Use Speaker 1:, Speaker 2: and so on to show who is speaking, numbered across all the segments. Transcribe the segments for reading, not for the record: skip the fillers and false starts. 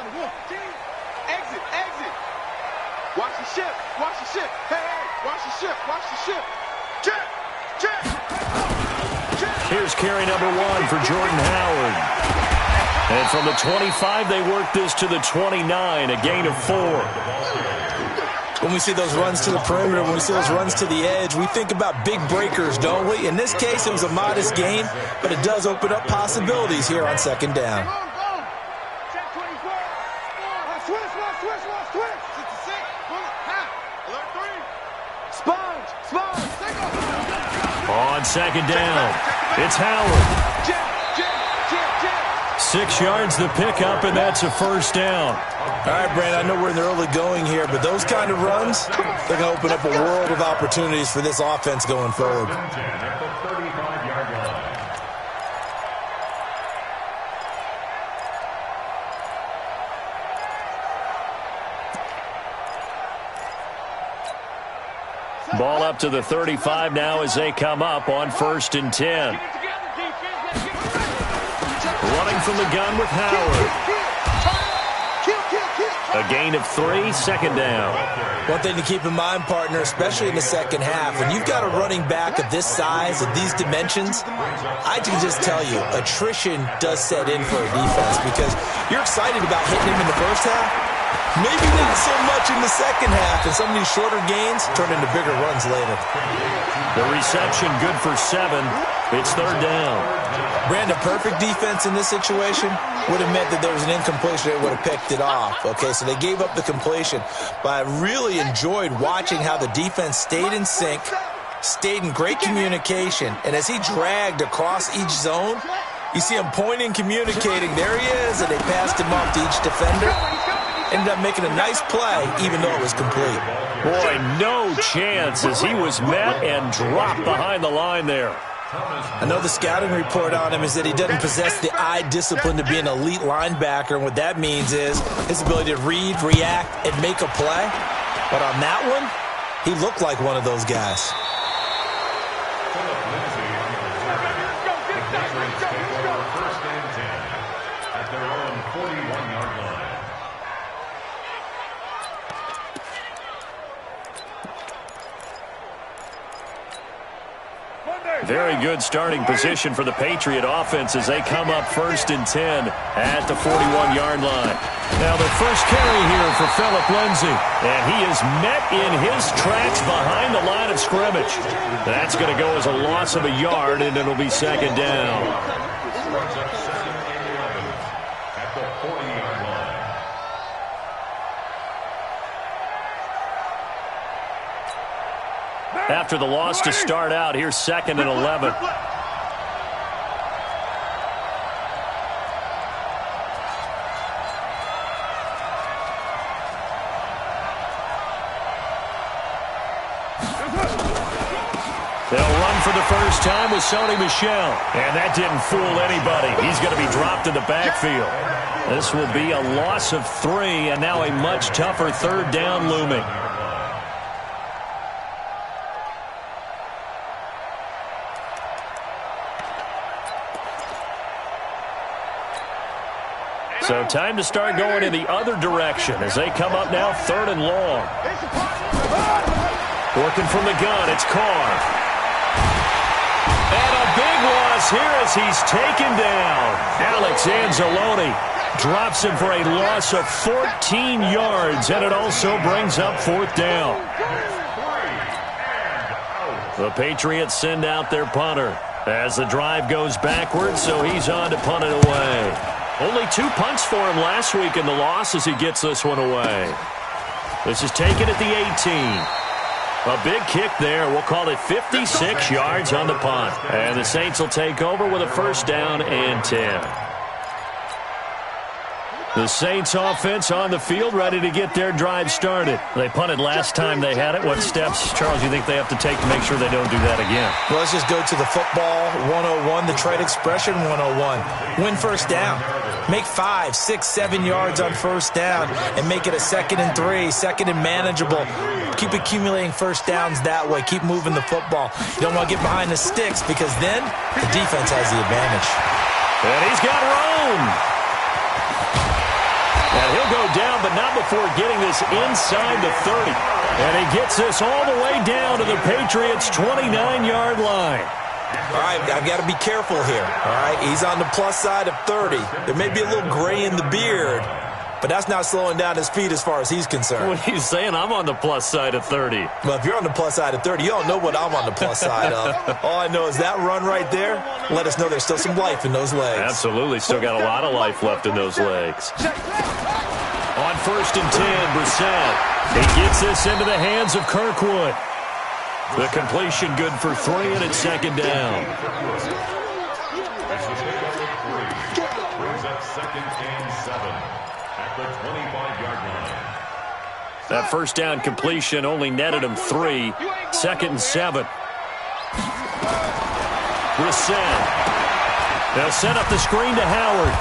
Speaker 1: Exit, exit. Watch the ship, watch the ship. Hey, hey, watch the ship, watch the ship. Jet, jet, jet.
Speaker 2: Here's carry number 1 for Jordan Howard. And from the 25, they work this to the 29, a gain of 4.
Speaker 3: When we see those runs to the perimeter, when we see those runs to the edge, we think about big breakers, don't we? In this case, it was a modest gain, but it does open up possibilities here on second down.
Speaker 2: On second down, it's Howard. 6 yards the pickup, and that's a first down.
Speaker 3: All right, Brandon, I know we're in the early going here, but those kind of runs, they're going to open up a world of opportunities for this offense going forward.
Speaker 2: Ball up to the 35 now as they come up on 1st and 10. Running from the gun with Howard. A gain of 3, second down.
Speaker 3: One thing to keep in mind, partner, especially in the second half, when you've got a running back of this size, of these dimensions, I can just tell you, attrition does set in for a defense because you're excited about hitting him in the first half. Maybe not so much in the second half, and some of these shorter gains turn into bigger runs later.
Speaker 2: The reception good for 7. It's 3rd down.
Speaker 3: Brandon, perfect defense in this situation would have meant that there was an incompletion that would have picked it off. Okay, so they gave up the completion, but I really enjoyed watching how the defense stayed in sync, stayed in great communication, and as he dragged across each zone, you see him pointing, communicating. There he is, and they passed him off to each defender. Ended up making a nice play, even though it was complete.
Speaker 2: Boy, no chance as he was met and dropped behind the line there.
Speaker 3: I know the scouting report on him is that he doesn't possess the eye discipline to be an elite linebacker, and what that means is his ability to read, react, and make a play. But on that one, he looked like one of those guys.
Speaker 4: At their own 41-yard line.
Speaker 2: Very good starting position for the Patriot offense as they come up 1st and 10 at the 41-yard line. Now the first carry here for Phillip Lindsay, and he is met in his tracks behind the line of scrimmage. That's going to go as a loss of a yard, and it'll be 2nd down.
Speaker 4: At the 40-yard line.
Speaker 2: After the loss to start out, here's 2nd and 11. They'll run for the first time with Sony Michel. And that didn't fool anybody. He's going to be dropped in the backfield. This will be a loss of 3, and now a much tougher 3rd down looming. So time to start going in the other direction as they come up now 3rd and long. Working from the gun, it's Carr. And a big loss here as he's taken down. Alex Anzalone drops him for a loss of 14 yards, and it also brings up 4th down. The Patriots send out their punter as the drive goes backwards, so he's on to punt it away. Only 2 punts for him last week in the loss as he gets this one away. This is taken at the 18. A big kick there. We'll call it 56 yards on the punt. And the Saints will take over with a 1st down and 10. The Saints offense on the field, ready to get their drive started. They punted last time they had it. What steps, Charles, you think they have to take to make sure they don't do that again?
Speaker 3: Well, let's just go to the football 101, the trade expression 101. Win 1st down. Make 5, 6, 7 yards on 1st down and make it a 2nd and 3, 2nd and manageable. Keep accumulating 1st downs that way. Keep moving the football. You don't want to get behind the sticks because then the defense has the advantage.
Speaker 2: And he's got room. And he'll go down, but not before getting this inside the 30. And he gets this all the way down to the Patriots' 29-yard line.
Speaker 3: All right, I've got to be careful here. All right, he's on the plus side of 30. There may be a little gray in the beard, but that's not slowing down his speed as far as he's concerned.
Speaker 2: What are you saying? I'm on the plus side of 30.
Speaker 3: Well, if you're on the plus side of 30, you don't know what I'm on the plus side of. All I know is that run right there let us know there's still some life in those legs.
Speaker 2: Absolutely. Still got a lot of life left in those legs. On 1st and 10, Brissett. He gets this into the hands of Kirkwood. The completion good for 3, and it's 2nd down.
Speaker 4: Brings up 2nd and 7 at the 25-yard line.
Speaker 2: That 1st down completion only netted him 3. 2nd and 7. Brissett. They'll set up the screen to Howard.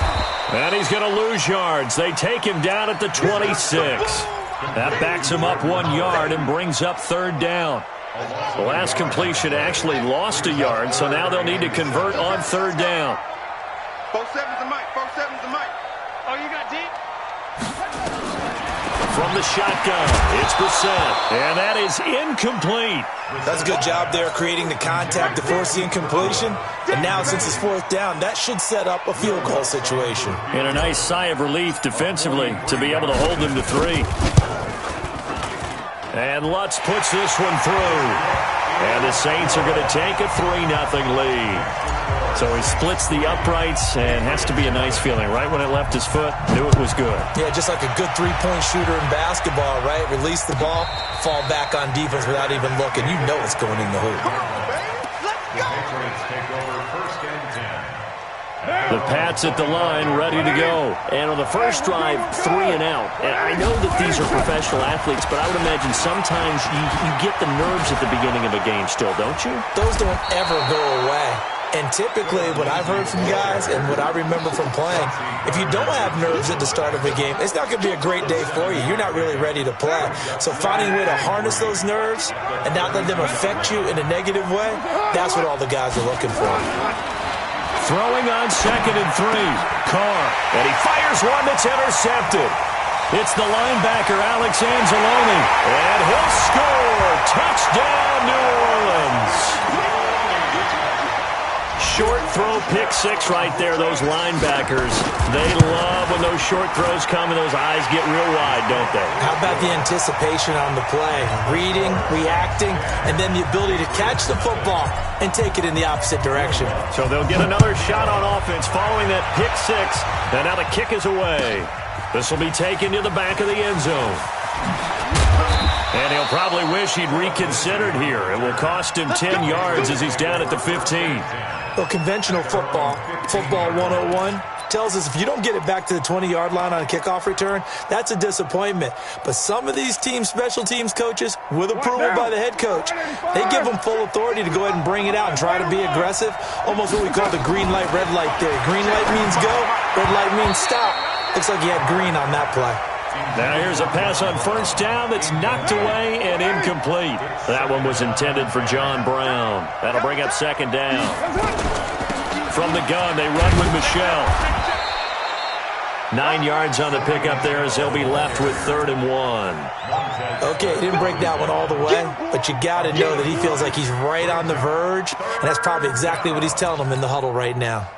Speaker 2: And he's going to lose yards. They take him down at the 26. That backs him up 1 yard and brings up 3rd down. The last completion actually lost a yard, so now they'll need to convert on 3rd down.
Speaker 1: 4-7's the mic. 4-7's the mic. Oh, you got deep?
Speaker 2: From the shotgun, it's Brissett, and that is incomplete.
Speaker 3: That's a good job there creating the contact to force the incompletion. And now, since it's 4th down, that should set up a field goal situation.
Speaker 2: And a nice sigh of relief defensively to be able to hold them to 3. And Lutz puts this one through. And the Saints are going to take a 3-0 lead. So he splits the uprights, and has to be a nice feeling. Right when it left his foot, knew it was good.
Speaker 3: Yeah, just like a good three-point shooter in basketball, right? Release the ball, fall back on defense without even looking. You know it's going in the hoop.
Speaker 4: The Patriots take over 1st and 10.
Speaker 2: The Pats at the line, ready to go. And on the first drive, 3 and out. And I know that these are professional athletes, but I would imagine sometimes you get the nerves at the beginning of a game still, don't you?
Speaker 3: Those don't ever go away. And typically, what I've heard from guys and what I remember from playing, if you don't have nerves at the start of a game, it's not going to be a great day for you. You're not really ready to play. So finding a way to harness those nerves and not let them affect you in a negative way, that's what all the guys are looking for.
Speaker 2: Throwing on 2nd and 3. Carr. And he fires one that's intercepted. It's the linebacker, Alex Anzalone. And he'll score. Touchdown, New Orleans. Short throw, pick 6 right there. Those linebackers, they love when those short throws come and those eyes get real wide, don't they?
Speaker 3: How about the anticipation on the play? Reading, reacting, and then the ability to catch the football and take it in the opposite direction.
Speaker 2: So they'll get another shot on offense following that pick 6. And now the kick is away. This will be taken to the back of the end zone. And he'll probably wish he'd reconsidered here. It will cost him 10 yards as he's down at the 15.
Speaker 3: Well, conventional football 101, tells us if you don't get it back to the 20-yard line on a kickoff return, that's a disappointment. But some of these special teams coaches, with approval by the head coach, they give them full authority to go ahead and bring it out and try to be aggressive, almost what we call the green light, red light theory. Green light means go, red light means stop. Looks like he had green on that play.
Speaker 2: Now here's a pass on 1st down that's knocked away and incomplete. That one was intended for John Brown. That'll bring up 2nd down. From the gun, they run with Michel. 9 yards on the pickup there as they'll be left with 3rd and 1.
Speaker 3: Okay, he didn't break that one all the way, but you got to know that he feels like he's right on the verge, and that's probably exactly what he's telling them in the huddle right now.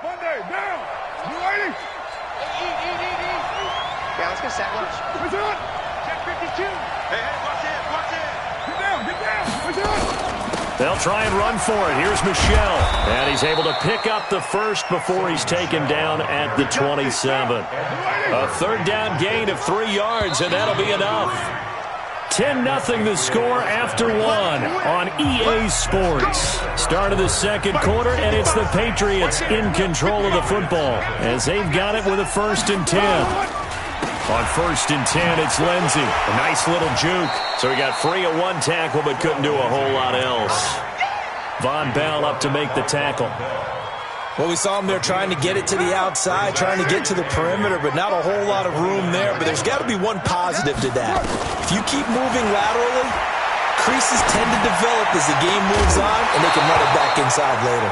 Speaker 1: Yeah, let's go set lunch. Check 52. Hey, watch it, watch it. Get down, watch it.
Speaker 2: They'll try and run for it. Here's Michel. And he's able to pick up the first before he's taken down at the 27. A 3rd down gain of 3 yards, and that'll be enough. 10-0 the score after 1 on EA Sports. Start of the 2nd quarter, and it's the Patriots in control of the football as they've got it with a 1st and 10. On 1st and 10, it's Lindsey. A nice little juke. So he got free of 1 tackle but couldn't do a whole lot else. Von Bell up to make the tackle.
Speaker 3: Well, we saw him there trying to get it to the outside, trying to get to the perimeter, but not a whole lot of room there. But there's got to be one positive to that. If you keep moving laterally, creases tend to develop as the game moves on, and they can run it back inside later.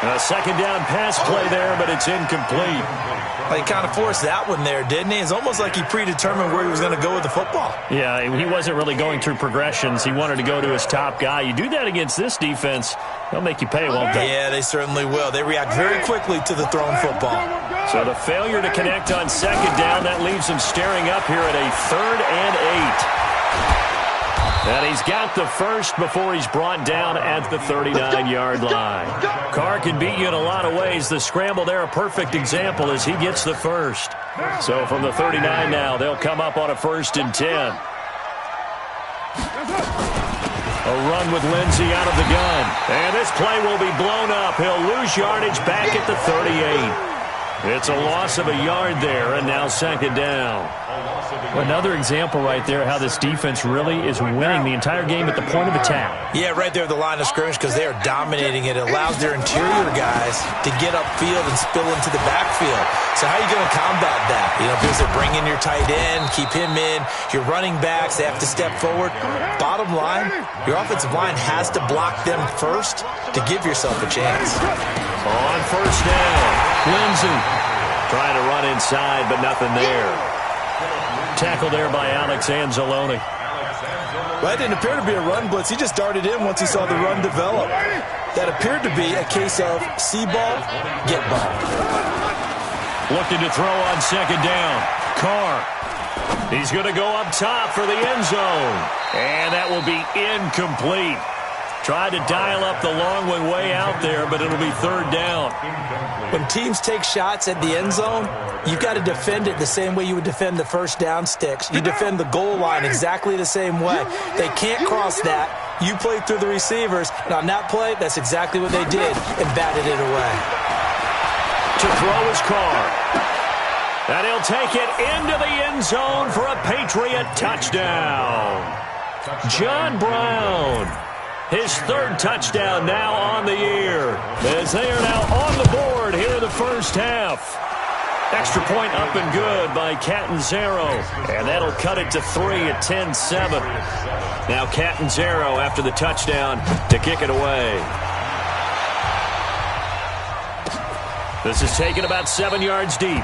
Speaker 2: A second down pass play there, but it's incomplete.
Speaker 3: He kind of forced that one there, didn't he? It's almost like he predetermined where he was going to go with the football.
Speaker 2: Yeah, he wasn't really going through progressions. He wanted to go to his top guy. You do that against this defense, they'll make you pay, won't they?
Speaker 3: Yeah, they certainly will. They react very quickly to the thrown football.
Speaker 2: So the failure to connect on second down, that leaves him staring up here at a 3rd and 8. And he's got the first before he's brought down at the 39-yard line. Carr can beat you in a lot of ways. The scramble there, a perfect example as he gets the first. So from the 39 now, they'll come up on a 1st and 10. A run with Lindsey out of the gun. And this play will be blown up. He'll lose yardage back at the 38. It's a loss of a yard there, and now 2nd down. Another example right there how this defense really is winning the entire game at the point of attack.
Speaker 3: Yeah, right there at the line of scrimmage because they are dominating it. It allows their interior guys to get upfield and spill into the backfield. So how are you going to combat that? You know, because they bring in your tight end, keep him in. Your running backs, they have to step forward. Bottom line, your offensive line has to block them first to give yourself a chance.
Speaker 2: On 1st down, Lindsey trying to run inside, but nothing there. Tackle there by Alex Anzalone.
Speaker 3: Well, it didn't appear to be a run blitz. He just darted in once he saw the run develop. That appeared to be a case of see ball, get ball.
Speaker 2: Looking to throw on 2nd down. Carr. He's going to go up top for the end zone. And that will be incomplete. Tried to dial up the long one way out there, but it'll be 3rd down.
Speaker 3: When teams take shots at the end zone, you've got to defend it the same way you would defend the first down sticks. You defend the goal line exactly the same way. They can't cross that. You play through the receivers, and on that play, that's exactly what they did and batted it away.
Speaker 2: To throw is Carr. And he'll take it into the end zone for a Patriot touchdown. John Brown. His 3rd touchdown now on the year as they are now on the board here in the first half. Extra point up and good by Catanzaro. And that'll cut it to 3 at 10-7. Now Catanzaro after the touchdown to kick it away. This is taken about 7 yards deep.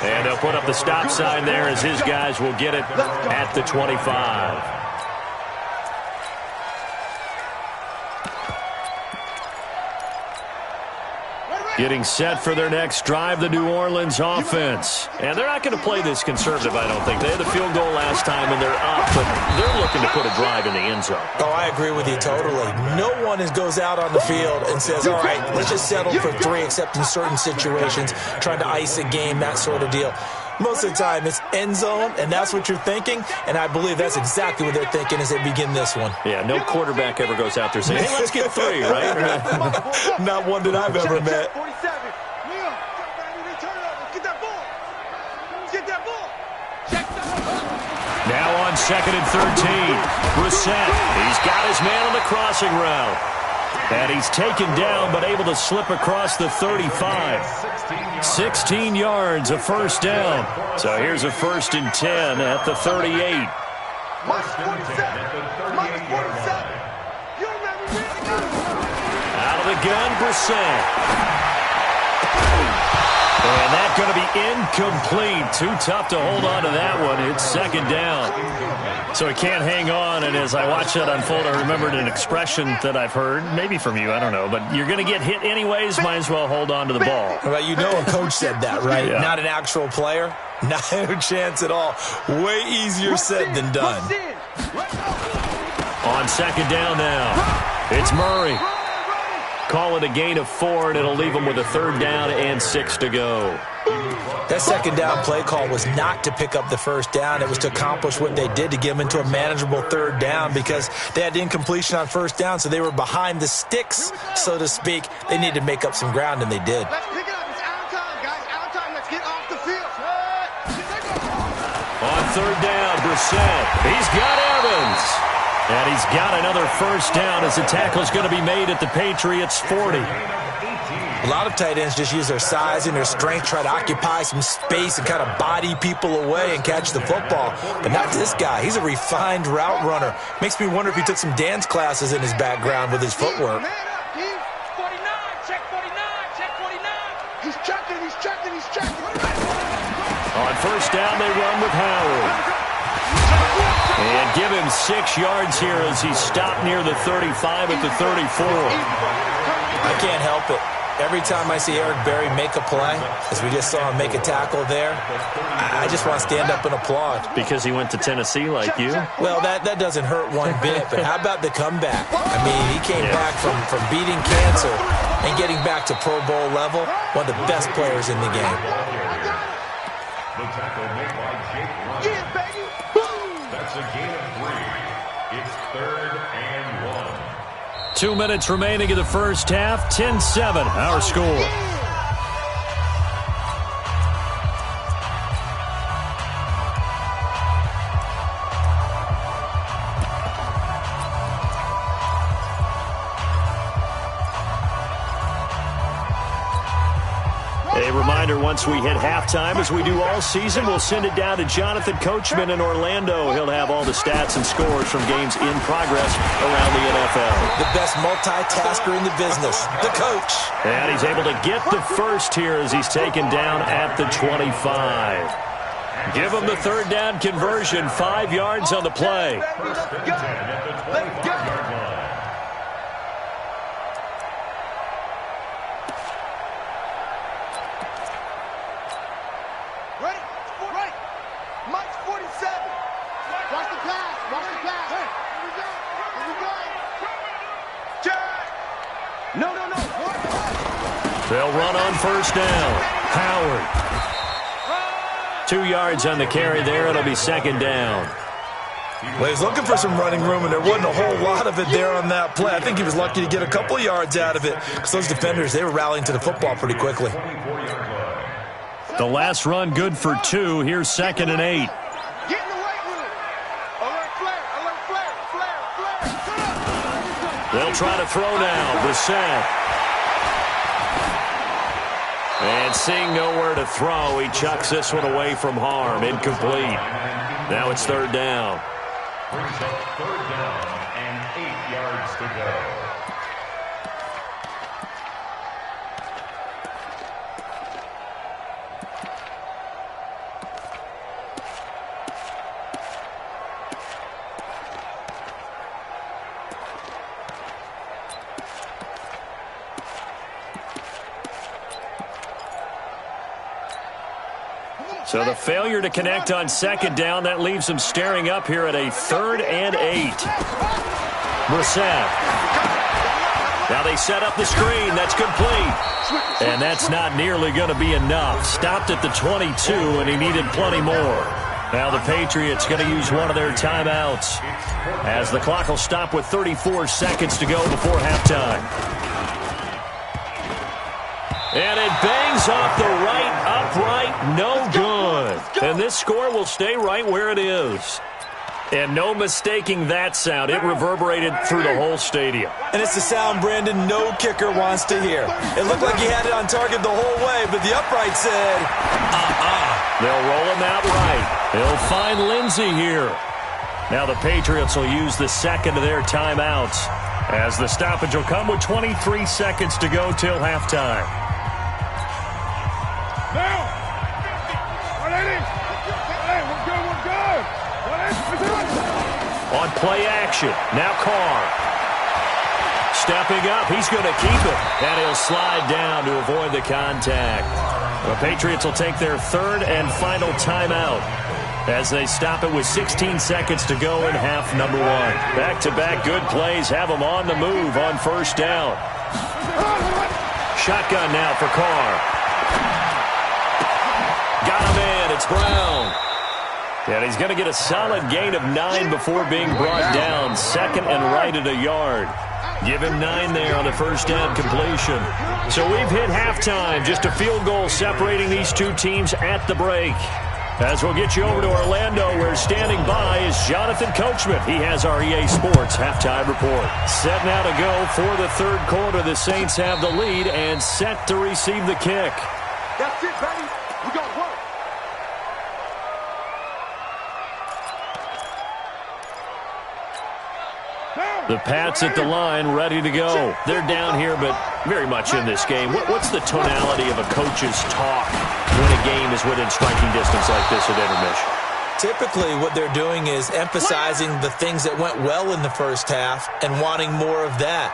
Speaker 2: And they'll put up the stop sign there as his guys will get it at the 25. Getting set for their next drive, the New Orleans offense. And they're not going to play this conservative, I don't think. They had the field goal last time, and they're up, but they're looking to put a drive in the end zone.
Speaker 3: Oh, I agree with you totally. No one goes out on the field and says, all right, let's just settle for 3, except in certain situations, trying to ice a game, that sort of deal. Most of the time, it's end zone, and that's what you're thinking, and I believe that's exactly what they're thinking as they begin this one.
Speaker 2: Yeah, no quarterback ever goes out there saying, hey, let's get 3, right?
Speaker 3: Not one that I've ever met.
Speaker 2: Now on 2nd and 13, Brissett. He's got his man on the crossing route. And he's taken down, but able to slip across the 35. 16 yards, a 1st down. So here's a 1st and 10 at the 38. Out of the gun, Brissett. And that's going to be incomplete. Too tough to hold on to that one. It's 2nd down. So he can't hang on, and as I watch that unfold, I remembered an expression that I've heard, maybe from you, I don't know, but you're going to get hit anyways, might as well hold on to the ball.
Speaker 3: Well, you know a coach said that, right?
Speaker 2: Yeah.
Speaker 3: Not an actual player. Not a chance at all. Way easier said than done.
Speaker 2: On 2nd down now, it's Murray. Call it a gain of 4, and it'll leave them with a 3rd down and 6 to go.
Speaker 3: That 2nd down play call was not to pick up the 1st down. It was to accomplish what they did, to get them into a manageable 3rd down, because they had incompletion on 1st down, so they were behind the sticks, so to speak. They needed to make up some ground, and they did.
Speaker 1: Let's pick it up. It's out of time, guys. Out of time. Let's get off the field.
Speaker 2: On 3rd down, Brissett. He's got Evans. And he's got another 1st down as the tackle is going to be made at the Patriots' 40.
Speaker 3: A lot of tight ends just use their size and their strength, try to occupy some space and kind of body people away and catch the football. But not this guy. He's a refined route runner. Makes me wonder if he took some dance classes in his background with his footwork.
Speaker 5: Check 49. Check 49.
Speaker 1: He's checking. He's checking. He's checking.
Speaker 2: On first down, they run with Howard. And give him 6 yards here as he stopped near the 35 at the 34.
Speaker 3: I can't help it. Every time I see Eric Berry make a play, as we just saw him make a tackle there, I just want to stand up and applaud.
Speaker 2: Because he went to Tennessee like you?
Speaker 3: Well, that doesn't hurt one bit, but how about the comeback? I mean, he came back from beating cancer and getting back to Pro Bowl level, one of the best players in the game.
Speaker 4: The tackle made by Jake Ryan.
Speaker 1: Yeah, baby. Boom.
Speaker 4: That's a gain of 3. It's 3rd and 1.
Speaker 2: 2 minutes remaining in the first half. 10-7, our score. A reminder, once we hit halftime, as we do all season, we'll send it down to Jonathan Coachman in Orlando. He'll have all the stats and scores from games in progress around the NFL.
Speaker 3: The best multitasker in the business, the coach.
Speaker 2: And he's able to get the first here as he's taken down at the 25. Give him the third down conversion, 5 yards on the play.
Speaker 4: First and 10 at the 25-yard line.
Speaker 1: Ready? Right. Mike's 47. Watch the pass. Watch the pass. Here we go. Here we go. Jack. No.
Speaker 2: They'll run on first down. Howard. 2 yards on the carry there. It'll be second down.
Speaker 3: Well, he's looking for some running room, and there wasn't a whole lot of it there on that play. I think he was lucky to get a couple of yards out of it because those defenders, they were rallying to the football pretty quickly.
Speaker 2: The last run good for 2. Here's second and 8.
Speaker 1: Get in the weight room. Alert flare. Alert flare. Flare.
Speaker 2: They'll try to throw now. Brissett. And seeing nowhere to throw, he chucks this one away from harm. Incomplete. Now it's third down.
Speaker 4: Brings up 3rd down and 8 yards to go.
Speaker 2: So the failure to connect on second down, that leaves them staring up here at a 3rd and 8. Brissett. Now they set up the screen. That's complete. And that's not nearly going to be enough. Stopped at the 22, and he needed plenty more. Now the Patriots going to use one of their timeouts as the clock will stop with 34 seconds to go before halftime. And it bangs off the right upright. No good. And this score will stay right where it is. And no mistaking that sound. It reverberated through the whole stadium.
Speaker 3: And it's the sound, Brandon, no kicker wants to hear. It looked like he had it on target the whole way, but the upright said,
Speaker 2: They'll roll him out right. He'll find Lindsey here. Now the Patriots will use the second of their timeouts as the stoppage will come with 23 seconds to go till halftime. On play action, now Carr. Stepping up, he's going to keep it. And he'll slide down to avoid the contact. The Patriots will take their third and final timeout as they stop it with 16 seconds to go in half number 1. Back-to-back good plays have them on the move on first down. Shotgun now for Carr. Got him in. It's Brown. And he's going to get a solid gain of 9 before being brought down. Second and right at a yard. Give him 9 there on the first down completion. So we've hit halftime. Just a field goal separating these two teams at the break. As we'll get you over to Orlando, where standing by is Jonathan Coachman. He has our EA Sports halftime report. Set now to go for the third quarter. The Saints have the lead and set to receive the kick.
Speaker 1: That's it, baby. We got work.
Speaker 2: The Pats at the line, ready to go. They're down here, but very much in this game. What's the tonality of a coach's talk when a game is within striking distance like this at intermission?
Speaker 3: Typically, what they're doing is emphasizing the things that went well in the first half and wanting more of that.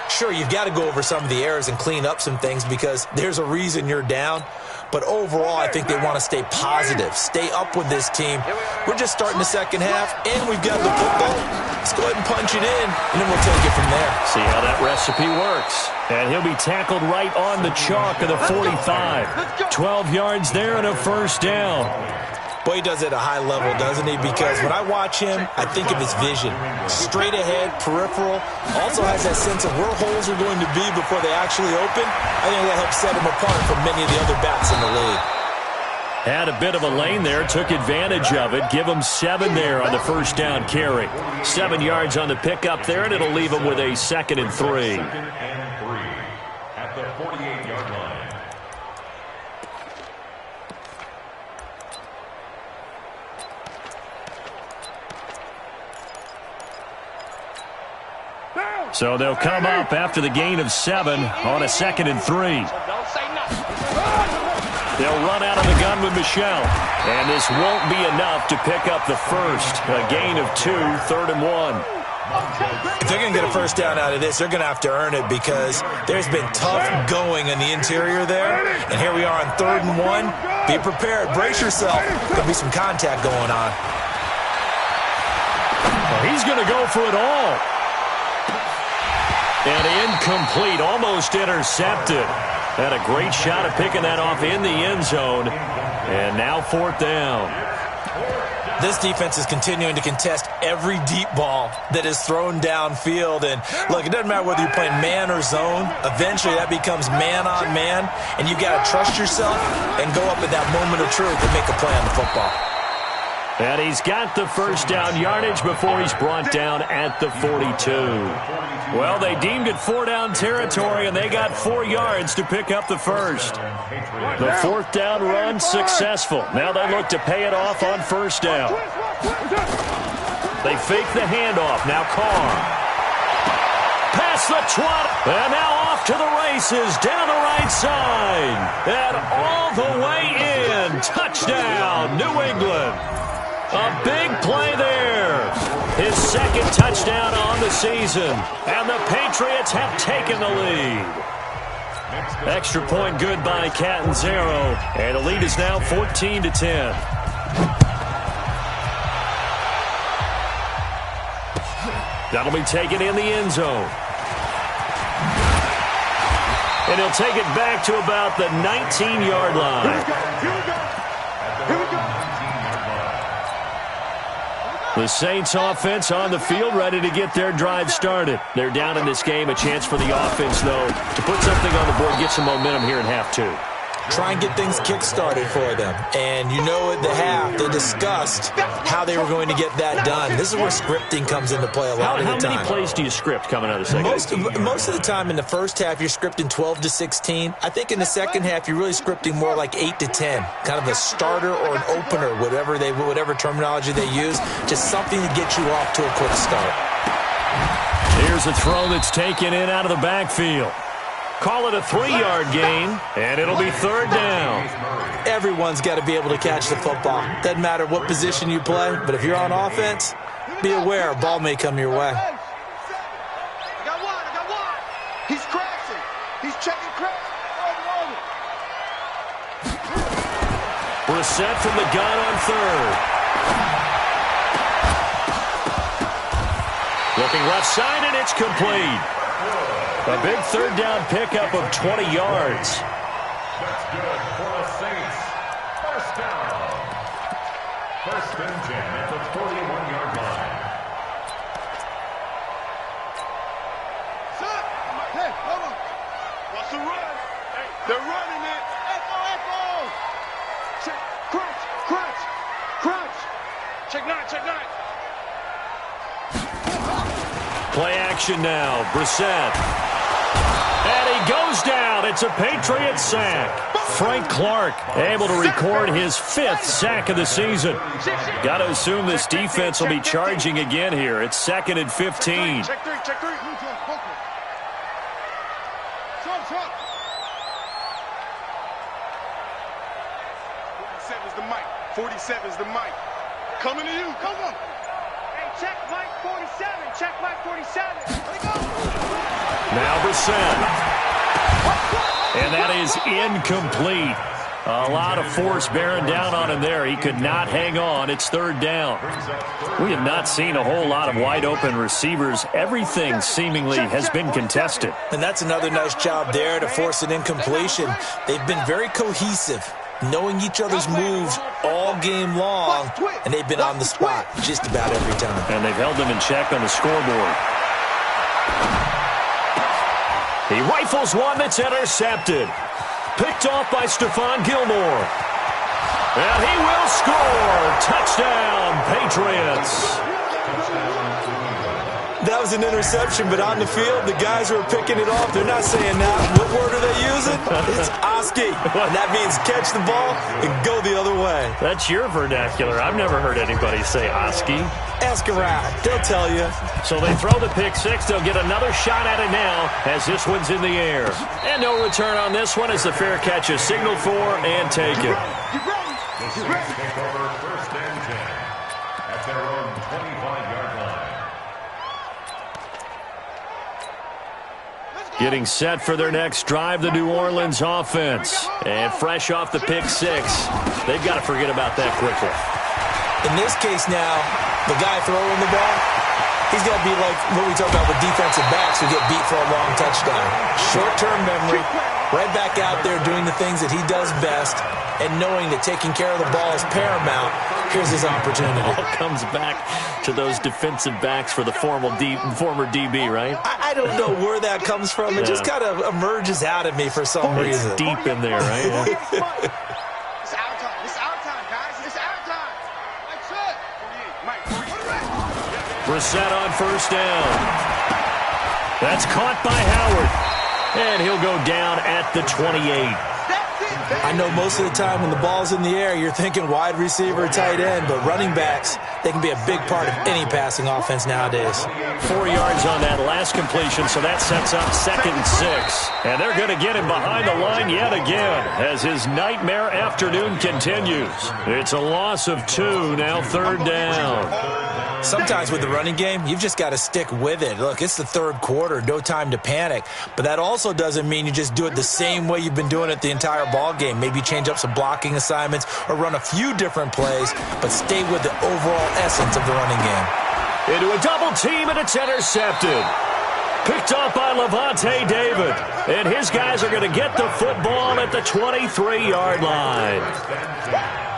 Speaker 3: Sure, you've got to go over some of the errors and clean up some things because there's a reason you're down. But overall, I think they want to stay positive, stay up with this team. We're just starting the second half, and we've got the football. Let's go ahead and punch it in, and then we'll take it from there.
Speaker 2: See how that recipe works. And he'll be tackled right on the chalk of the 45. 12 yards there and a first down.
Speaker 3: Boy, he does it at a high level, doesn't he? Because when I watch him, I think of his vision. Straight ahead, peripheral. Also has that sense of where holes are going to be before they actually open. I think that helps set him apart from many of the other backs in the league.
Speaker 2: Had a bit of a lane there, took advantage of it. Give him 7 there on the first down carry. 7 yards on the pickup there, and it'll leave him with a 2nd and 3.
Speaker 4: Second and 3 at the 48-yard line.
Speaker 2: So they'll come up after the gain of 7 on a 2nd and 3.
Speaker 5: Don't say nothing.
Speaker 2: They'll run out of the gun with Michelle. And this won't be enough to pick up the first. A gain of 2, 3rd and 1.
Speaker 3: If they're going to get a first down out of this, they're going to have to earn it because there's been tough going in the interior there. And here we are on 3rd and 1. Be prepared. Brace yourself. There'll be some contact going on.
Speaker 2: Well, he's going to go for it all. And incomplete, almost intercepted. Had a great shot at picking that off in the end zone. And now 4th down.
Speaker 3: This defense is continuing to contest every deep ball that is thrown downfield. And, look, it doesn't matter whether you're playing man or zone. Eventually, that becomes man on man. And you've got to trust yourself and go up at that moment of truth and make a play on the football.
Speaker 2: And he's got the first down yardage before he's brought down at the 42. Well, they deemed it 4-down territory, and they got 4 yards to pick up the first. The 4th down run successful. Now they look to pay it off on first down. They fake the handoff. Now Carr. Past the 20. And now off to the races down the right side. And all the way in. Touchdown, New England. A big play there. His 2nd touchdown on the season. And the Patriots have taken the lead. Extra point good by Catanzaro. And the lead is now 14-10. That'll be taken in the end zone. And he'll take it back to about the 19-yard line.
Speaker 1: Here we go.
Speaker 2: The Saints offense on the field, ready to get their drive started. They're down in this game. A chance for the offense, though, to put something on the board, get some momentum here in half 2.
Speaker 3: Try and get things kick-started for them. And you know at the half, they discussed how they were going to get that done. This is where scripting comes into play a lot of the time.
Speaker 2: How many plays do you script coming out of the second half?
Speaker 3: Most of the time in the first half, you're scripting 12 to 16. I think in the second half, you're really scripting more like 8 to 10. Kind of a starter or an opener, whatever terminology they use. Just something to get you off to a quick start.
Speaker 2: Here's a throw that's taken in out of the backfield. Call it a 3-yard gain, and it'll be 3rd down.
Speaker 3: Everyone's got to be able to catch the football. Doesn't matter what position you play, but if you're on offense, be aware a ball may come your way.
Speaker 1: I got one. He's crashing. He's checking crash.
Speaker 2: Brissett from the gun on 3rd. Looking left side, and it's complete. A big 3rd down pickup of 20 yards.
Speaker 4: That's good for the Saints. First down. 1st and 10 at the 41-yard line.
Speaker 1: Hey, hold on. Watch the run. They're running it. Echo. Check, crunch.
Speaker 5: Check 9.
Speaker 2: Play action now. Brissett. And he goes down. It's a Patriot sack. Frank Clark able to record his 5th sack of the season. Got to assume this defense will be charging again here. It's 2nd and 15.
Speaker 5: Check 3.
Speaker 1: 47's the mic. 47's the mic. Coming to you. Come on.
Speaker 5: Hey, check Mike 47. Check Mike 47.
Speaker 1: Let it go.
Speaker 2: Now Brissett. And that is incomplete. A lot of force bearing down on him there. He could not hang on. It's third down. We have not seen a whole lot of wide open receivers. Everything seemingly has been contested.
Speaker 3: And that's another nice job there to force an incompletion. They've been very cohesive, knowing each other's moves all game long, and they've been on the spot just about every time.
Speaker 2: And they've held them in check on the scoreboard. He rifles one that's intercepted. Picked off by Stephon Gilmore. And he will score. Touchdown, Patriots.
Speaker 3: That was an interception, but on the field, the guys who are picking it off, they're not saying that. What word are they using? It's Oski. And that means catch the ball and go the other way.
Speaker 2: That's your vernacular. I've never heard anybody say Oski.
Speaker 3: Ask around. They'll tell you.
Speaker 2: So they throw the pick six. They'll get another shot at it now as this one's in the air. And no return on this one as the fair catch is signaled for and taken.
Speaker 4: The Saints take over first and 10 at their own 25-yard line.
Speaker 2: Getting set for their next drive, the New Orleans offense. And fresh off the pick six, they've got to forget about that quickly.
Speaker 3: In this case now, the guy throwing the ball, he's got to be like what we talk about with defensive backs who get beat for a long touchdown. Short-term memory, right back out there doing the things that he does best, and knowing that taking care of the ball is paramount. Here's his opportunity.
Speaker 2: It all comes back to those defensive backs for the former DB, right?
Speaker 3: I don't know where that comes from. It just kind of emerges out at me for some reason.
Speaker 2: It's deep in there, right? Yeah.
Speaker 1: It's our time. It's our time, guys. It's our time. Mike, shut. 48. Mike, 48.
Speaker 2: Brissett on first down. That's caught by Howard. And he'll go down at the 28.
Speaker 3: I know most of the time when the ball's in the air, you're thinking wide receiver, tight end, but running backs, they can be a big part of any passing offense nowadays.
Speaker 2: 4 yards on that last completion, so that sets up 2nd and 6. And they're going to get him behind the line yet again as his nightmare afternoon continues. It's a loss of 2, now third down.
Speaker 3: Sometimes with the running game, you've just got to stick with it. Look, it's the third quarter, no time to panic. But that also doesn't mean you just do it the same way you've been doing it the entire ball game. Maybe change up some blocking assignments or run a few different plays, but stay with the overall essence of the running game.
Speaker 2: Into a double team, and it's intercepted. Picked off by Levante David. And his guys are going to get the football at the 23-yard line.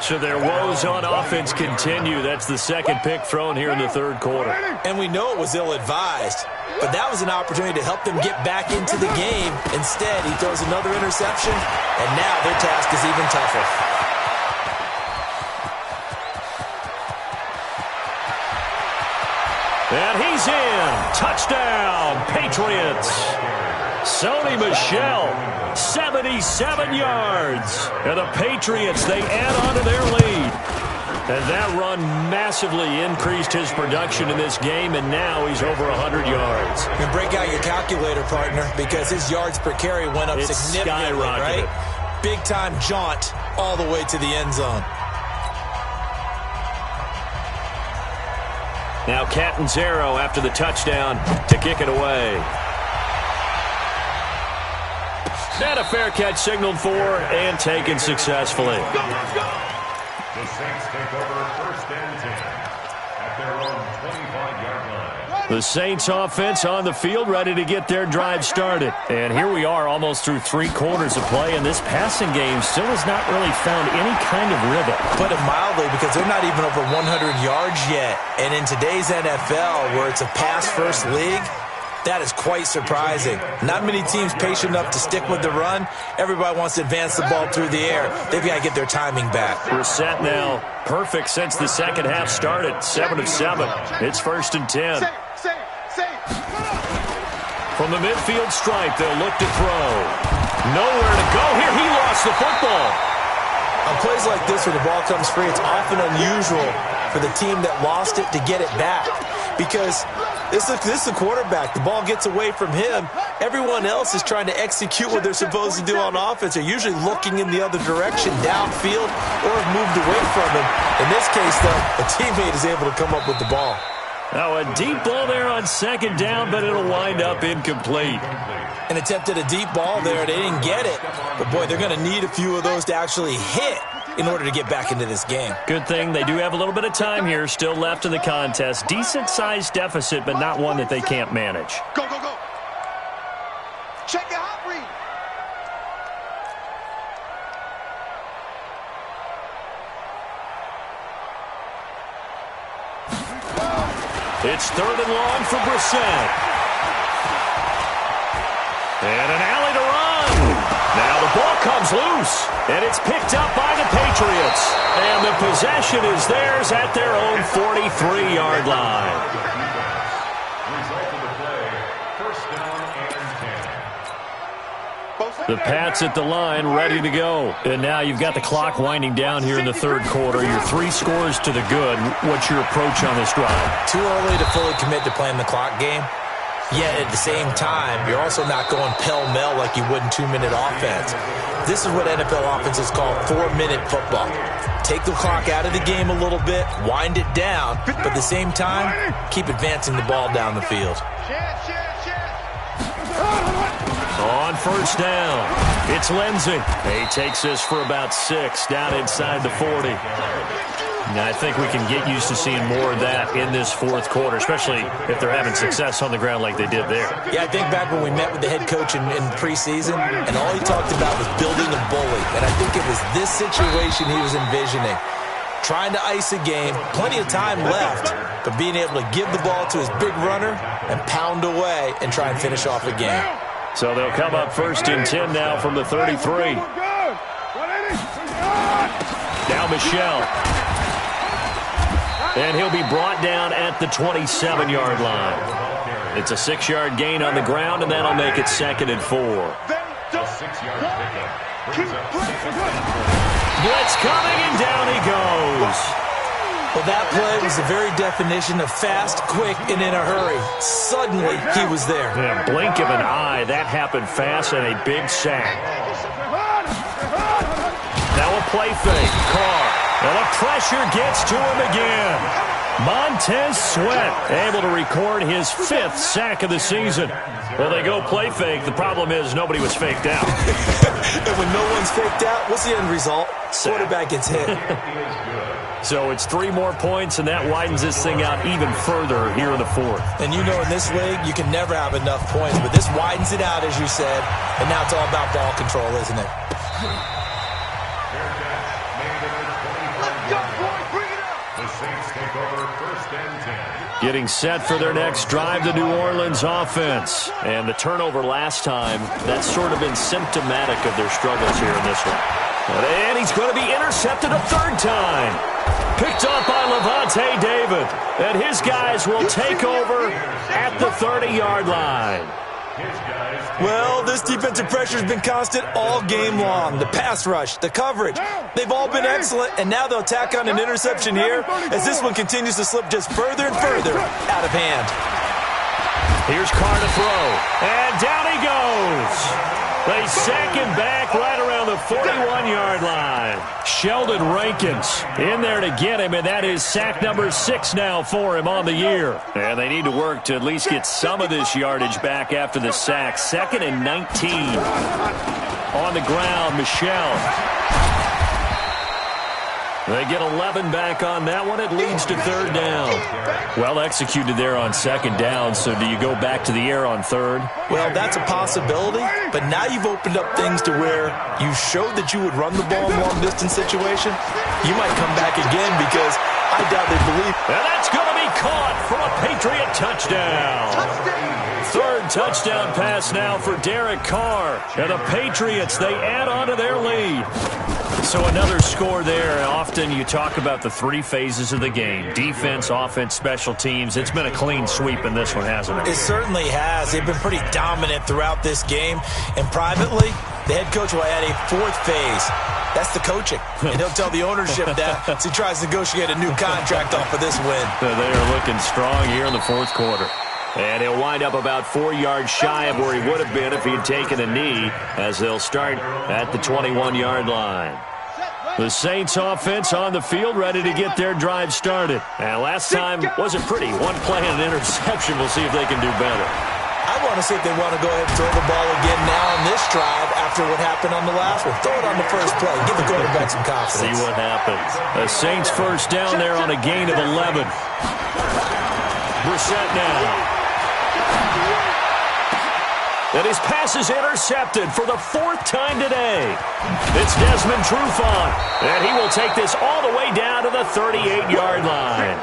Speaker 2: So their woes on offense continue. That's the second pick thrown here in the third quarter.
Speaker 3: And we know it was ill-advised, but that was an opportunity to help them get back into the game. Instead, he throws another interception, and now their task is even tougher.
Speaker 2: And he's in. Touchdown, Patriots. Sony Michel, 77 yards. And the Patriots, they add on to their lead. And that run massively increased his production in this game, and now he's over 100 yards.
Speaker 3: You can break out your calculator, partner, because his yards per carry went up significantly, right? Big-time jaunt all the way to the end zone.
Speaker 2: Now Catanzaro after the touchdown to kick it away. And a fair catch signaled for and taken successfully.
Speaker 4: The Saints take over first and 10 at their own 25-yard line.
Speaker 2: The Saints offense on the field ready to get their drive started. And here we are almost through 3 quarters of play, and this passing game still has not really found any kind of rhythm.
Speaker 3: Put it mildly, because they're not even over 100 yards yet. And in today's NFL, where it's a pass-first league, that is quite surprising. Not many teams patient enough to stick with the run. Everybody wants to advance the ball through the air. They've got to get their timing back.
Speaker 2: Brissett now perfect since the second half started. 7 of 7. It's first and 10. From the midfield stripe, they'll look to throw. Nowhere to go here. He lost the football.
Speaker 3: On plays like this where the ball comes free, it's often unusual for the team that lost it to get it back, because This is the quarterback. The ball gets away from him. Everyone else is trying to execute what they're supposed to do on offense. They're usually looking in the other direction, downfield, or have moved away from him. In this case, though, a teammate is able to come up with the ball.
Speaker 2: Now a deep ball there on second down, but it'll wind up incomplete.
Speaker 3: An attempt at a deep ball there. They didn't get it. But, boy, they're going to need a few of those to actually hit in order to get back into this game.
Speaker 2: Good thing they do have a little bit of time here still left in the contest. Decent-sized deficit, but not one that they can't manage.
Speaker 1: Go, go, go. Check your hot read.
Speaker 2: It's third and long for Brissett. And an alley to run. Now the ball comes loose, and it's picked up by the Patriots. And the possession is theirs at their own 43-yard line.
Speaker 4: Result of the play, first down and 10.
Speaker 2: The Pats at the line, ready to go. And now you've got the clock winding down here in the third quarter. Your 3 scores to the good. What's your approach on this drive?
Speaker 3: Too early to fully commit to playing the clock game. Yet at the same time, you're also not going pell-mell like you would in 2-minute offense. This is what NFL offenses call 4-minute football. Take the clock out of the game a little bit, wind it down, but at the same time, keep advancing the ball down the field.
Speaker 2: On first down, it's Lindsey. He takes this for about 6 down inside the 40. Now, I think we can get used to seeing more of that in this fourth quarter, especially if they're having success on the ground like they did there.
Speaker 3: Yeah, I think back when we met with the head coach in preseason, and all he talked about was building a bully. And I think it was this situation he was envisioning. Trying to ice a game, plenty of time left, but being able to give the ball to his big runner and pound away and try and finish off a game.
Speaker 2: So they'll come up first and 10 now from the 33. Now Michelle. And he'll be brought down at the 27-yard line. It's a 6-yard gain on the ground, and that'll make it 2nd and 4. Blitz coming, and down he goes.
Speaker 3: Well, that play was the very definition of fast, quick, and in a hurry. Suddenly, he was there.
Speaker 2: Yeah, blink of an eye. That happened fast and a big sack. Now a play fake. Carr. And the pressure gets to him again. Montez Sweat able to record his 5th sack of the season. Well, they go play fake. The problem is nobody was faked out.
Speaker 3: And when no one's faked out, what's the end result? Quarterback gets hit.
Speaker 2: So it's 3 more points, and that widens this thing out even further here in the fourth.
Speaker 3: And you know in this league, you can never have enough points, but this widens it out, as you said, and now it's all about ball control, isn't it?
Speaker 2: Getting set for their next drive, the New Orleans offense. And the turnover last time, that's sort of been symptomatic of their struggles here in this one. And he's going to be intercepted a 3rd time. Picked off by Levante David. And his guys will take over at the 30-yard line.
Speaker 3: Well, this defensive pressure has been constant all game long. The pass rush, the coverage, they've all been excellent, and now they'll tack on an interception here as this one continues to slip just further and further out of hand.
Speaker 2: Here's Carr to throw, and down he goes. They sack him back right around the 41-yard line. Sheldon Rankins in there to get him, and that is sack number 6 now for him on the year. And they need to work to at least get some of this yardage back after the sack. 2nd and 19. On the ground, Michelle. They get 11 back on that one. It leads to 3rd down. Well executed there on 2nd down, so do you go back to the air on 3rd?
Speaker 3: Well, that's a possibility, but now you've opened up things to where you showed that you would run the ball in long-distance situation. You might come back again because I doubt they believe.
Speaker 2: And that's going to be caught for a Patriot touchdown. 3rd touchdown pass now for Derek Carr. And the Patriots, they add on to their lead. So another score there. Often you talk about the 3 phases of the game. Defense, offense, special teams. It's been a clean sweep in this one, hasn't it?
Speaker 3: It certainly has. They've been pretty dominant throughout this game. And privately, the head coach will add a 4th phase. That's the coaching. And he'll tell the ownership that as he tries to negotiate a new contract off of this win.
Speaker 2: They are looking strong here in the 4th quarter. And he'll wind up about 4 yards shy of where he would have been if he had taken a knee, as they'll start at the 21-yard line. The Saints offense on the field, ready to get their drive started. And last time wasn't pretty. One play and an interception. We'll see if they can do better.
Speaker 3: I want to see if they want to go ahead and throw the ball again now on this drive after what happened on the last one. Throw it on the first play. Give the quarterback some confidence.
Speaker 2: See what happens. The Saints first down there on a gain of 11. Brissett now. And his pass is intercepted for the 4th time today. It's Desmond Trufant, and he will take this all the way down to the 38-yard line.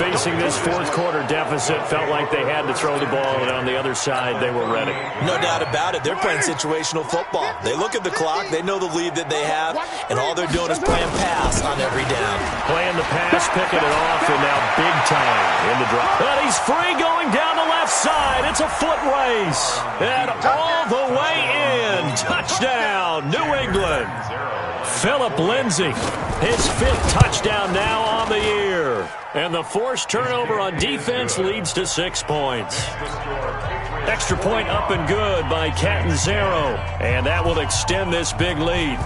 Speaker 2: Facing this fourth-quarter deficit, felt like they had to throw the ball, and on the other side, they were ready.
Speaker 3: No doubt about it. They're playing situational football. They look at the clock, they know the lead that they have, and all they're doing is playing pass on every down.
Speaker 2: Playing the pass, picking it off, and now big time in the drop. And he's free going down the left side. It's a foot race. And all the way in. Touchdown, New England. Philip Lindsay, his 5th touchdown now on the year. And the forced turnover on defense leads to 6 points. Extra point up and good by Catanzaro. And that will extend this big lead.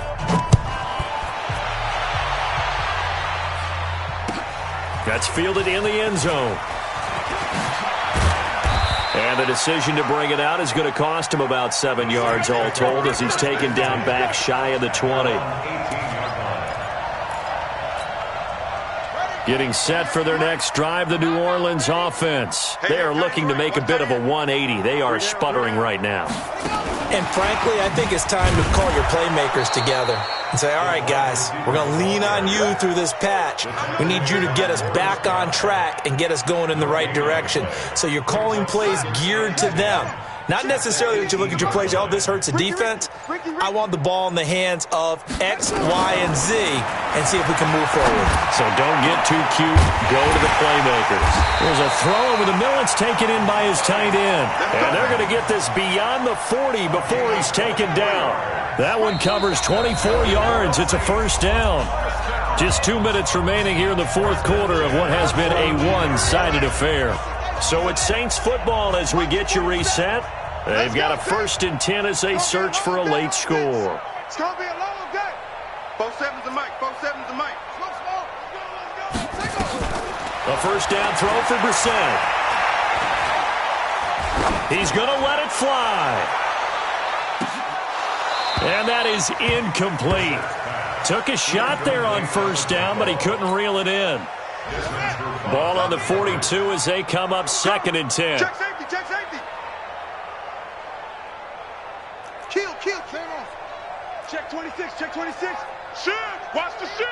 Speaker 2: That's fielded in the end zone. And the decision to bring it out is going to cost him about 7 yards all told, as he's taken down back shy of the 20. Getting set for their next drive, the New Orleans offense. They are looking to make a bit of a 180. They are sputtering right now.
Speaker 3: And frankly, I think it's time to call your playmakers together and say, all right, guys, we're going to lean on you through this patch. We need you to get us back on track and get us going in the right direction. So you're calling plays geared to them. Not necessarily that you look at your plays, oh, this hurts the defense. I want the ball in the hands of X, Y, and Z and see if we can move forward.
Speaker 2: So don't get too cute. Go to the playmakers. There's a throw over the middle. It's taken in by his tight end. And they're going to get this beyond the 40 before he's taken down. That one covers 24 yards. It's a first down. Just 2 minutes remaining here in the fourth quarter of what has been a one-sided affair. So it's Saints football as we get you reset. They've got a 1st and 10 as they search for a late score.
Speaker 1: It's going to be a long day. 4-7's the mic. 4-7's the mic.
Speaker 2: A first down throw for Brissett. He's going to let it fly. And that is incomplete. Took a shot there on first down, but he couldn't reel it in. Ball on the 42 as they come up 2nd and 10.
Speaker 1: Check safety, check safety. Kill. Turn off. Check 26, check 26. Shoot, watch the shoot.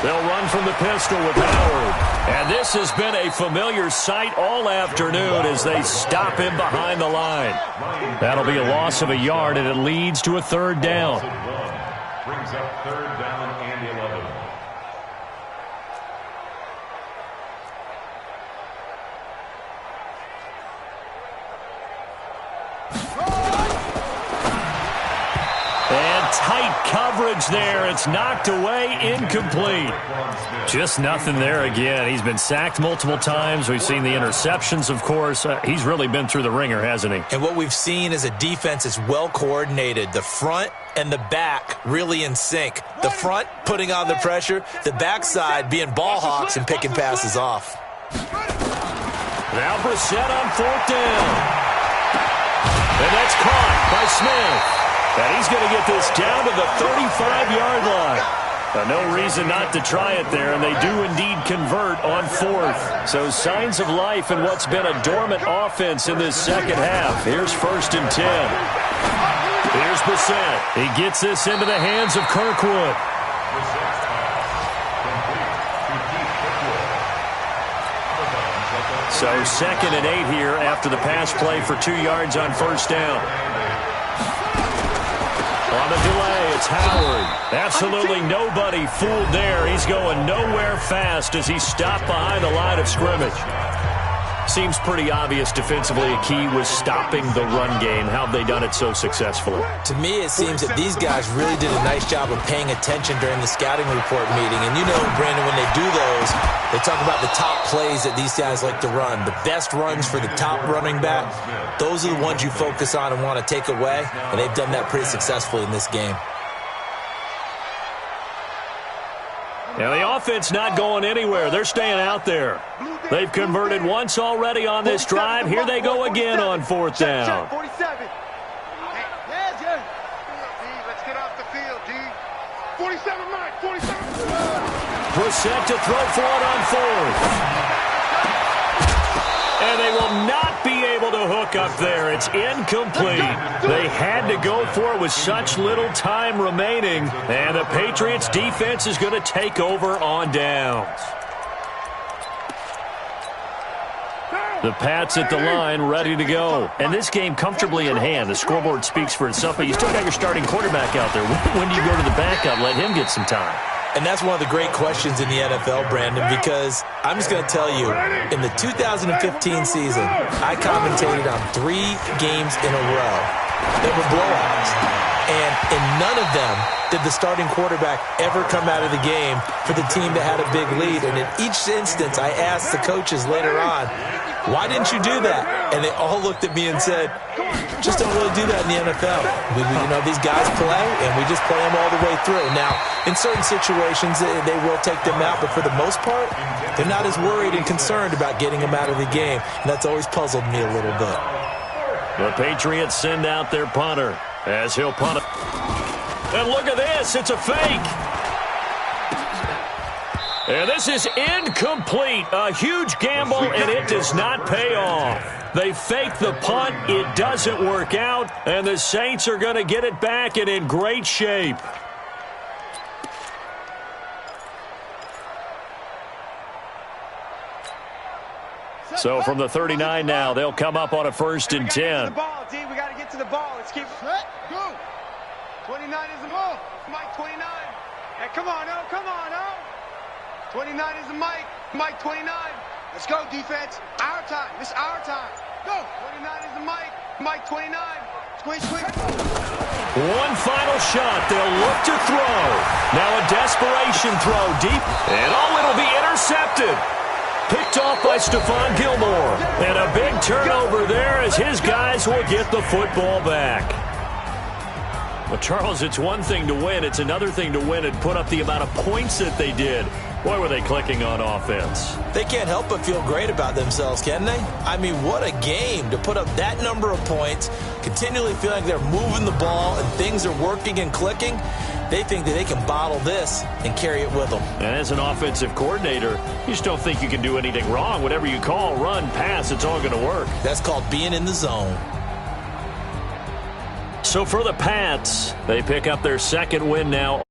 Speaker 2: They'll run from the pistol with Howard. And this has been a familiar sight all afternoon as they stop him behind the line. That'll be a loss of a yard, and it leads to a 3rd down.
Speaker 4: Brings up 3rd down and 11.
Speaker 2: And tight coverage there. It's knocked away, incomplete. Just nothing there again. He's been sacked multiple times. We've seen the interceptions, of course. He's really been through the ringer, hasn't he?
Speaker 3: And what we've seen is a defense that's well coordinated. The front and the back really in sync. The front putting on the pressure, the backside being ball hawks and picking passes off.
Speaker 2: Now Brissett on 4th down. And that's caught by Smith. And he's going to get this down to the 35-yard line. No reason not to try it there, and they do indeed convert on 4th. So signs of life in what's been a dormant offense in this second half. Here's 1st and 10. Here's Brissett. He gets this into the hands of Kirkwood. So 2nd and 8 here after the pass play for 2 yards on first down. On the delay, it's Howard. Absolutely nobody fooled there. He's going nowhere fast as he's stopped behind the line of scrimmage. Seems pretty obvious defensively a key was stopping the run game. How have they done it so successfully?
Speaker 3: To me, it seems that these guys really did a nice job of paying attention during the scouting report meeting. And you know, Brandon, when they do those, they talk about the top plays that these guys like to run. The best runs for the top running back, those are the ones you focus on and want to take away. And they've done that pretty successfully in this game.
Speaker 2: Now, the offense not going anywhere. They're staying out there. They've converted once already on this drive. Here they go again on fourth down.
Speaker 5: 47.
Speaker 1: Let's get off the field, D. 47, Mike, 47.
Speaker 2: Brissett to throw for it on fourth. And they will not be able to hook up there. It's incomplete. They had to go for it with such little time remaining. And the Patriots defense is going to take over on downs. The Pats at the line, ready to go. And this game comfortably in hand. The scoreboard speaks for itself, but you still got your starting quarterback out there. When do you go to the backup? Let him get some time.
Speaker 3: And that's one of the great questions in the NFL, Brandon, because I'm just going to tell you, in the 2015 season, I commentated on 3 games in a row that were blowouts. And in none of them did the starting quarterback ever come out of the game for the team that had a big lead. And in each instance, I asked the coaches later on, why didn't you do that? And they all looked at me and said, just don't really do that in the NFL. You know, these guys play, and we just play them all the way through. Now, in certain situations, they will take them out, but for the most part, they're not as worried and concerned about getting them out of the game, and that's always puzzled me a little bit.
Speaker 2: The Patriots send out their punter as he'll punt it. And look at this, it's a fake. And this is incomplete. A huge gamble, and it does not pay off. They fake the punt. It doesn't work out, and the Saints are going to get it back and in great shape. So from the 39 now, they'll come up on a 1st and 10.
Speaker 5: We got to get to the ball. Let's keep it.
Speaker 1: Go.
Speaker 5: 29 is the ball. Mike 29. Hey, come on, oh, come on, oh. 29 is the Mike. Mike 29.
Speaker 1: Let's go, defense. Our time. This is our time. Go.
Speaker 5: 29 is the Mike. Mike 29.
Speaker 1: Squeeze, squeeze.
Speaker 2: One final shot. They'll look to throw. Now a desperation throw deep. And it'll be intercepted. Picked off by Stephon Gilmore. And a big turnover there as his guys will get the football back. Well, Charles, it's one thing to win. It's another thing to win and put up the amount of points that they did. Boy, were they clicking on offense.
Speaker 3: They can't help but feel great about themselves, can they? I mean, what a game to put up that number of points, continually feeling like they're moving the ball and things are working and clicking. They think that they can bottle this and carry it with them.
Speaker 2: And as an offensive coordinator, you just don't think you can do anything wrong. Whatever you call, run, pass, it's all going to work.
Speaker 3: That's called being in the zone.
Speaker 2: So for the Pats, they pick up their 2nd win now.